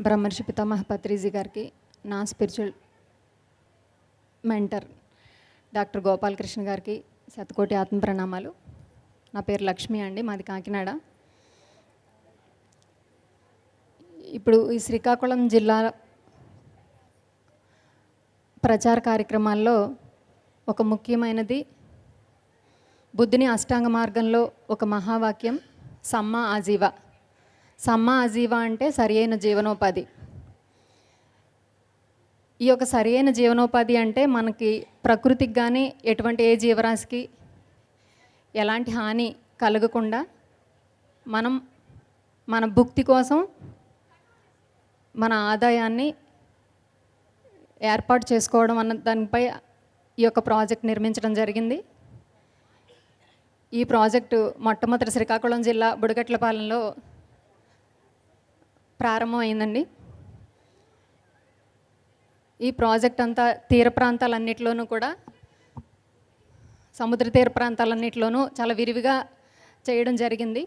బ్రహ్మర్షి పితామహ పత్రిజీ గారికి, నా స్పిరిచువల్ మెంటర్ డాక్టర్ గోపాలకృష్ణ గారికి శతకోటి ఆత్మ ప్రణామాలు. నా పేరు లక్ష్మి అండి, మాది కాకినాడ. ఇప్పుడు ఈ శ్రీకాకుళం జిల్లా ప్రచార కార్యక్రమాల్లో ఒక ముఖ్యమైనది బుద్ధుని అష్టాంగ మార్గంలో ఒక మహావాక్యం సమ్మా ఆజీవ. సమ్మా ఆజీవ అంటే సరి అయిన జీవనోపాధి. ఈ యొక్క సరి అయిన జీవనోపాధి అంటే మనకి ప్రకృతికి కానీ ఎటువంటి ఏ జీవరాశికి ఎలాంటి హాని కలగకుండా మనం మన భుక్తి కోసం మన ఆదాయాన్ని ఏర్పాటు చేసుకోవడం అన్న దానిపై ఈ యొక్క ప్రాజెక్ట్ నిర్మించడం జరిగింది. ఈ ప్రాజెక్టు మొట్టమొదటి శ్రీకాకుళం జిల్లా బుడగట్లపాలెంలో ప్రారంభమైందండి. ఈ ప్రాజెక్ట్ అంతా తీర ప్రాంతాలన్నిటిలోనూ కూడా, సముద్ర తీర ప్రాంతాలన్నిటిలోనూ చాలా విరివిగా చేయడం జరిగింది.